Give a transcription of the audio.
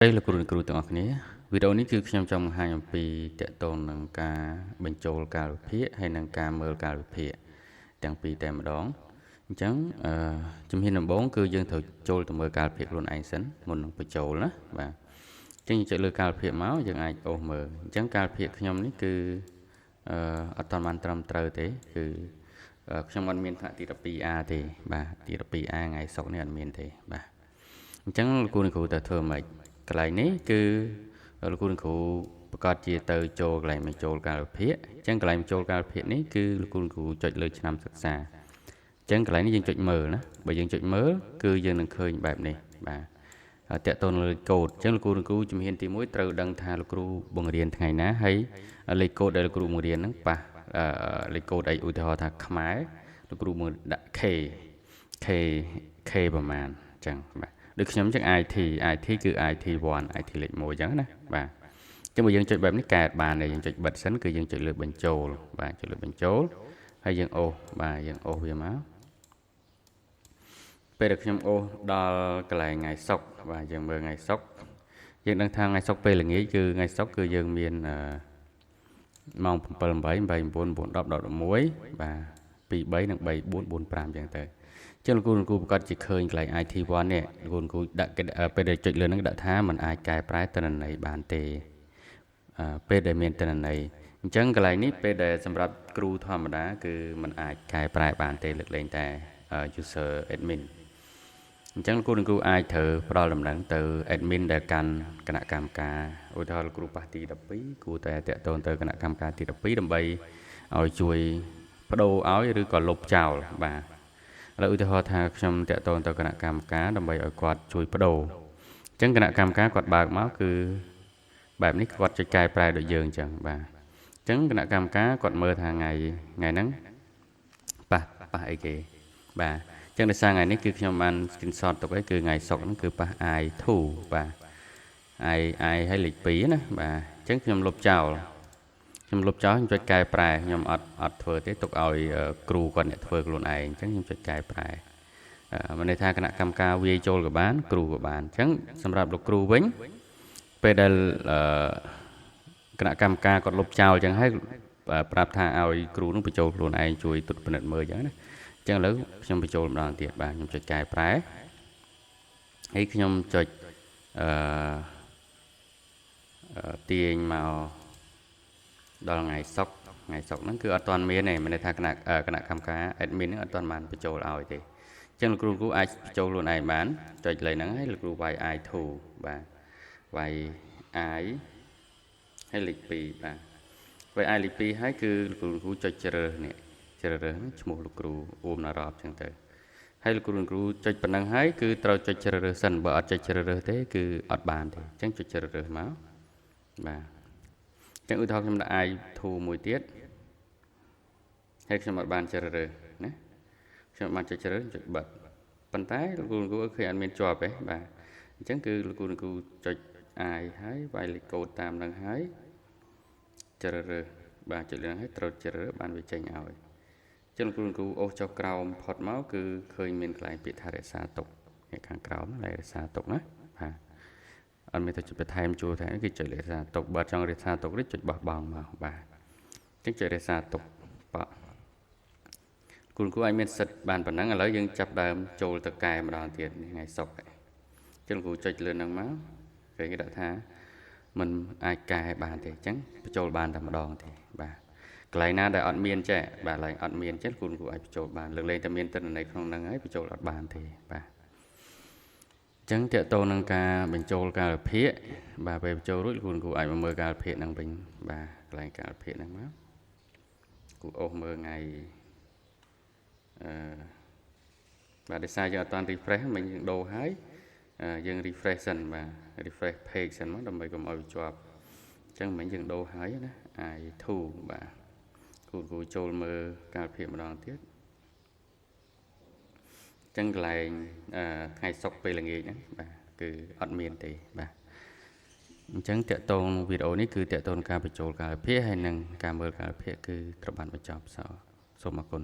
đây là cụtទាំងអស់គ្នាវីដេអូនេះគឺខ្ញុំចង់បង្ហាញអំពីតកតងនឹងការបញ្ចូលកាលវិភាគហើយនិងការមើលកាលវិភាគទាំងពីរតែម្ដងអញ្ចឹងជំហានដំបូងគឺយើងត្រូវចូលទៅមើលកាលវិភាគខ្លួនឯងសិនមុននឹងបញ្ចូលណាបាទអញ្ចឹងយើងចុចលើកាលវិភាគមកយើងអាចអូសមើលអញ្ចឹងកាលវិភាគខ្ញុំនេះគឺអត់ទាន់បានត្រឹមត្រូវទេគឺខ្ញុំអត់មានថ្នាក់ទី 12A ទេបាទទី 12A ថ្ងៃសុក្រនេះអត់មានទេបាទអញ្ចឹងលោកគ្រូទៅធ្វើម៉េចកន្លែងនេះគឺលោកគ្រូប្រកាសជាទៅចូលកន្លែងបញ្ចូលកាលវិភាគអញ្ចឹងកន្លែងបញ្ចូលកាលវិភាគនេះគឺលោកគ្រូចុចលើឆ្នាំសិក្សាអញ្ចឹងកន្លែងនេះយើងចុចមើលណាបើយើងចុចមើលគឺយើងនឹងឃើញបែបនេះបាទតកតូនលេខកូដអញ្ចឹងលោកគ្រូជំហានទី1ត្រូវដឹងថាលោកគ្រូបង្រៀនថ្ងៃណាហើយលេខកូដដែលលោកគ្រូបង្រៀនហ្នឹងប៉ះលេខកូដអីឧទាហរណ៍ថាខ្មែរលោកគ្រូមើលដាក់ K ប្រមាណអញ្ចឹងបាទដូចខ្ញុំអញ្ចឹង IT គឺ IT1 IT លេខ1អញ្ចឹងណាបាទអញ្ចឹងបើយើងចុចបែបនេះកែបានតែយើងចុចបិទសិនគឺយើងចុចលើបញ្ចូលបាទចុចលើបញ្ចូលហើយយើងអូសបាទយើងអូសវាមកពេលដែលខ្ញុំអូសដល់កន្លែងថ្ងៃសុក្របាទយើងមើលថ្ងៃសុក្រយើងដឹងថាថ្ងៃសុក្រពេលល្ងាចគឺថ្ងៃសុក្រគឺយើងមានម៉ោង7 8 8 9 9 10 11បាទ2 3និង3 4 4 5អញ្ចឹងទៅចឹងលោកគ្រូប្រកាសជាឃើញកន្លែង IT1 នេះលោកគ្រូដាក់ពេលដែលចុចលើហ្នឹងដាក់ថាมันអាចកែប្រែទិន្នន័យបានទេពេលដែលមានទិន្នន័យអញ្ចឹងកន្លែងនេះពេលដែលសម្រាប់គ្រូធម្មតាគឺมันអាចកែប្រែបានទេលើកលែងតែ user admin អញ្ចឹងគ្រូអាចត្រូវផ្ដល់ដំណឹងទៅ admin ដែលកាន់គណៈកម្មការឧទាហរណ៍លោកគ្រូប៉ះទី12គួរតែតាក់ទងទៅគណៈកម្មការទី12ដើម្បីឲ្យជួយបដូរឲ្យឬក៏លុបចោលបាទឥឡូវឧទាហរណ៍ថាខ្ញុំតាក់ទងទៅគណៈកម្មការដើម្បីឲ្យគាត់ជួយបដូរអញ្ចឹងគណៈកម្មការគាត់បើកមកគឺបែបនេះគាត់ចុចកែប្រែដូចយើងអញ្ចឹងបាទអញ្ចឹងគណៈកម្មការគាត់មើលថាថ្ងៃហ្នឹងប៉ះអីគេបាទអញ្ចឹងដោយសារថ្ងៃនេះគឺខ្ញុំបាន screenshot ទុកឲ្យគឺថ្ងៃសុក្រហ្នឹងគឺប៉ះ I2 បាទ I ឲ្យលេខ2ណាបាទអញ្ចឹងខ្ញុំលុបចោលខ្ញុំចុចកែប្រែខ្ញុំអត់ធ្វើទេទុកឲ្យគ្រូគាត់អ្នកធ្វើខ្លួនឯងអញ្ចឹងខ្ញុំចុចកែប្រែមានន័យថាគណៈកម្មការវាយចូលក៏បានគ្រូក៏បានអញ្ចឹងសម្រាប់លោកគ្រូវិញពេលដែលគណៈកម្មការគាត់លុបចោលអញ្ចឹងហើយប្រាប់ថាឲ្យគ្រូនឹងបញ្ចូលខ្លួនឯងជួយត្រួតពិនិត្យមើលអញ្ចឹងណាអញ្ចឹងឥឡូវខ្ញុំបញ្ចូលម្ដងទៀតបាទខ្ញុំចុចកែប្រែហើយខ្ញុំចុចទាញមកដល់ថ្ងៃសុក្រហ្នឹងគឺអត់ទាន់មានទេមានន័យថាគណៈកម្មការ admin ហ្នឹងអត់ទាន់បានបញ្ចូលឲ្យទេអញ្ចឹងលោកគ្រូអាចបញ្ចូលខ្លួនឯងបានចុចលេខហ្នឹងហើយលោកគ្រូវាយ I2 បាទវាយ I ហើយលេខ2បាទវាយ I លេខ2ហើយគឺលោកគ្រូចុចជ្រើសនេះជ្រើសរើសឈ្មោះលោកគ្រូអ៊ូមណារ៉ាប់អញ្ចឹងទៅហើយលោកគ្រូចុចប៉ុណ្ណឹងហើយគឺត្រូវចុចជ្រើសរើសសិនបើអត់ចុចជ្រើសរើសទេគឺអត់បានទេអញ្ចឹងចុចជ្រើសរើសមកបាទចឹងឧទាហរណ៍ខ្ញុំដាក់ I2 មួយទៀតហើយខ្ញុំអត់បានជ្រើសរើសណាខ្ញុំបានចុចជ្រើសចុចបិទប៉ុន្តែលោកគ្រូឃើញអត់មានជាប់ទេបាទអញ្ចឹងគឺលោកគ្រូចុច I ហើយវាយលេខកូដតាមនឹងហើយជ្រើសរើសបាទចុចលើហើយត្រូវជ្រើសរើសបានវាចេញឲ្យចឹងលោកគ្រូអូសចុះក្រោមផុតមកគឺឃើញមានកន្លែងពាក្យថារក្សាទុកខាងក្រោមហ្នឹងរក្សាទុកណាបាទអត់មានទៅចុចបន្ថែមជួរថែមគឺចុចរក្សាទុកបើចង់រក្សាទុកនេះចុចបោះបង់មកបាទអញ្ចឹងចុចរក្សាទុកបាទគ្រូអាចមានសិទ្ធិបានប៉ុណ្ណឹងឥឡូវយើងចាប់ដើមចូលទៅកែម្ដងទៀតថ្ងៃសុក្រអញ្ចឹងគ្រូចុចលើហ្នឹងមកគេដាក់ថាมันអាចកែបានទេអញ្ចឹងបញ្ចូលបានតែម្ដងទេបាទកន្លែងណាដែលអត់មានចេះបាទកន្លែងអត់មានចេះគ្រូអាចបញ្ចូលបានលើកលែងតែមានទិន្នន័យក្នុងហ្នឹងហើយបញ្ចូលអត់បានទេបាទអញ្ចឹងតកតទៅនឹងការបញ្ចូលកាលវិភាគបាទពេលបញ្ចូលរួចគ្រូអាចមកមើលកាលវិភាគហ្នឹងវិញបាទកន្លែងកាលវិភាគហ្នឹងមកគ្រូអូសមើលថ្ងៃបាទដោយសារយើងអត់តាន់ refresh មិញយើងដូរហើយយើង refresh សិនបាទ refresh page សិនមកដើម្បីកុំឲ្យវាជាប់អញ្ចឹងមិញយើងដូរហើយណា I2 បាទគ្រូចូលមើលកាលវិភាគម្ដងទៀតអញ្ចឹងកន្លែងថ្ងៃសុក្រពេលល្ងាចហ្នឹងបាទគឺអត់មានទេបាទអញ្ចឹងតកតងវីដេអូនេះគឺតកតងការបញ្ចូលកាលវិភាគហើយនិងការមើលកាលវិភាគគឺត្រូវបានបញ្ចប់សូមអរគុណ